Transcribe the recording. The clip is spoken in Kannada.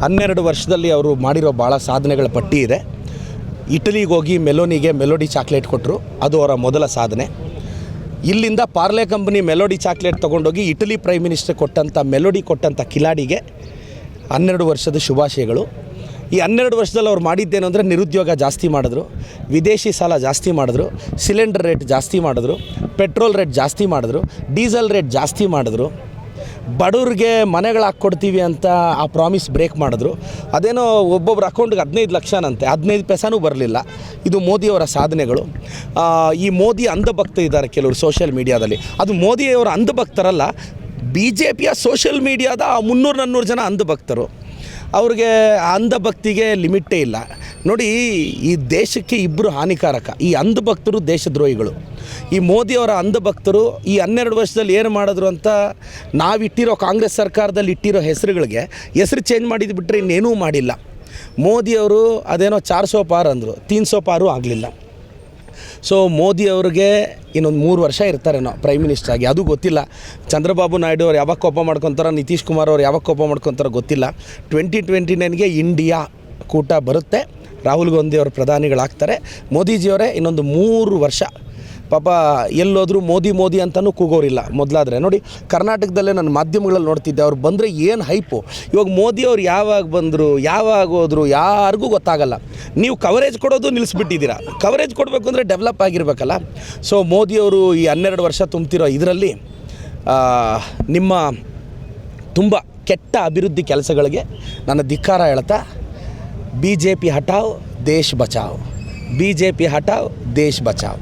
12 ವರ್ಷದಲ್ಲಿ ಅವರು ಮಾಡಿರೋ ಭಾಳ ಸಾಧನೆಗಳ ಪಟ್ಟಿ ಇದೆ. ಇಟಲಿಗೆ ಹೋಗಿ ಮೆಲೋನಿಗೆ ಮೆಲೋಡಿ ಚಾಕ್ಲೇಟ್ ಕೊಟ್ಟರು, ಅದು ಅವರ ಮೊದಲ ಸಾಧನೆ. ಇಲ್ಲಿಂದ ಪಾರ್ಲೆ ಕಂಪ್ನಿ ಮೆಲೋಡಿ ಚಾಕ್ಲೇಟ್ ತೊಗೊಂಡೋಗಿ ಇಟಲಿ ಪ್ರೈಮ್ ಮಿನಿಸ್ಟರ್ ಕೊಟ್ಟಂಥ ಮೆಲೋಡಿ ಕೊಟ್ಟಂಥ ಕಿಲಾಡಿಗೆ 12 ವರ್ಷದ ಶುಭಾಶಯಗಳು. ಈ 12 ವರ್ಷದಲ್ಲಿ ಅವ್ರು ಮಾಡಿದ್ದೇನು ಅಂದರೆ ನಿರುದ್ಯೋಗ ಜಾಸ್ತಿ ಮಾಡಿದ್ರು, ವಿದೇಶಿ ಸಾಲ ಜಾಸ್ತಿ ಮಾಡಿದ್ರು, ಸಿಲಿಂಡರ್ ರೇಟ್ ಜಾಸ್ತಿ ಮಾಡಿದ್ರು, ಪೆಟ್ರೋಲ್ ರೇಟ್ ಜಾಸ್ತಿ ಮಾಡಿದ್ರು, ಡೀಸೆಲ್ ರೇಟ್ ಜಾಸ್ತಿ ಮಾಡಿದ್ರು, ಬಡವ್ರಿಗೆ ಮನೆಗಳು ಹಾಕ್ಕೊಡ್ತೀವಿ ಅಂತ ಆ ಪ್ರಾಮಿಸ್ ಬ್ರೇಕ್ ಮಾಡಿದ್ರು. ಅದೇನೋ ಒಬ್ಬೊಬ್ಬರ ಅಕೌಂಟ್ಗೆ 15 ಲಕ್ಷನಂತೆ, 15 ಪೈಸಾನೂ ಬರಲಿಲ್ಲ. ಇದು ಮೋದಿಯವರ ಸಾಧನೆಗಳು. ಈ ಮೋದಿ ಅಂಧಭಕ್ತ ಇದ್ದಾರೆ ಕೆಲವರು ಸೋಷಿಯಲ್ ಮೀಡಿಯಾದಲ್ಲಿ. ಅದು ಮೋದಿಯವರ ಅಂಧಭಕ್ತರಲ್ಲ, BJPಯ ಸೋಷಿಯಲ್ ಮೀಡಿಯಾದ 300-400 ಜನ ಅಂಧಭಕ್ತರು. ಅವ್ರಿಗೆ ಅಂಧಭಕ್ತಿಗೆ ಲಿಮಿಟೇ ಇಲ್ಲ. ನೋಡಿ, ಈ ದೇಶಕ್ಕೆ ಇಬ್ಬರು ಹಾನಿಕಾರಕ, ಈ ಅಂಧಭಕ್ತರು ದೇಶದ್ರೋಹಿಗಳು. ಈ ಮೋದಿಯವರ ಅಂಧಭಕ್ತರು ಈ 12 ವರ್ಷದಲ್ಲಿ ಏನು ಮಾಡಿದ್ರು ಅಂತ ನಾವಿಟ್ಟಿರೋ ಕಾಂಗ್ರೆಸ್ ಸರ್ಕಾರದಲ್ಲಿ ಇಟ್ಟಿರೋ ಹೆಸರುಗಳಿಗೆ ಹೆಸರು ಚೇಂಜ್ ಮಾಡಿದ್ದು ಬಿಟ್ಟರೆ ಇನ್ನೇನೂ ಮಾಡಿಲ್ಲ. ಮೋದಿಯವರು ಅದೇನೋ 400 ಪಾರ್ ಅಂದರು, 300 ಪಾರು ಆಗಲಿಲ್ಲ. ಸೊ ಮೋದಿಯವ್ರಿಗೆ ಇನ್ನೊಂದು 3 ವರ್ಷ ಇರ್ತಾರೇನೋ ಪ್ರೈಮ್ ಮಿನಿಸ್ಟರ್ ಆಗಿ, ಅದು ಗೊತ್ತಿಲ್ಲ. ಚಂದ್ರಬಾಬು ನಾಯ್ಡು ಅವ್ರು ಯಾವಾಗ ಕೋಪ ಮಾಡ್ಕೊತಾರೋ, ನಿತೀಶ್ ಕುಮಾರ್ ಅವ್ರು ಯಾವಾಗ ಕೋಪ ಮಾಡ್ಕೊತಾರೋ ಗೊತ್ತಿಲ್ಲ. 2029ಗೆ ಇಂಡಿಯಾ ಕೂಟ ಬರುತ್ತೆ, ರಾಹುಲ್ ಗಾಂಧಿ ಅವರು ಪ್ರಧಾನಿಗಳಾಗ್ತಾರೆ. ಮೋದಿಜಿಯವರೇ ಇನ್ನೊಂದು 3 ವರ್ಷ ಪಾಪ ಎಲ್ಲೋದ್ರೂ ಮೋದಿ ಮೋದಿ ಅಂತಲೂ ಕೂಗೋರಿಲ್ಲ. ಮೊದಲಾದರೆ ನೋಡಿ, ಕರ್ನಾಟಕದಲ್ಲೇ ನಾನು ಮಾಧ್ಯಮಗಳಲ್ಲಿ ನೋಡ್ತಿದ್ದೆ, ಅವ್ರು ಬಂದರೆ ಏನು ಹೈಪು. ಇವಾಗ ಮೋದಿಯವ್ರು ಯಾವಾಗ ಬಂದರು, ಯಾವಾಗ ಹೋದರು, ಯಾರಿಗೂ ಗೊತ್ತಾಗಲ್ಲ. ನೀವು ಕವರೇಜ್ ಕೊಡೋದು ನಿಲ್ಲಿಸ್ಬಿಟ್ಟಿದ್ದೀರಾ. ಕವರೇಜ್ ಕೊಡಬೇಕು ಅಂದರೆ ಡೆವಲಪ್ ಆಗಿರಬೇಕಲ್ಲ. ಸೊ ಮೋದಿಯವರು ಈ 12 ವರ್ಷ ತುಂಬ್ತಿರೋ ಇದರಲ್ಲಿ ನಿಮ್ಮ ತುಂಬ ಕೆಟ್ಟ ಅಭಿವೃದ್ಧಿ ಕೆಲಸಗಳಿಗೆ ನನ್ನ ಧಿಕ್ಕಾರ ಹೇಳ್ತಾ, BJP ಹಟಾವ್ ದೇಶ್ ಬಚಾವ್, BJP ಹಟಾವ್ ದೇಶ್ ಬಚಾವ್.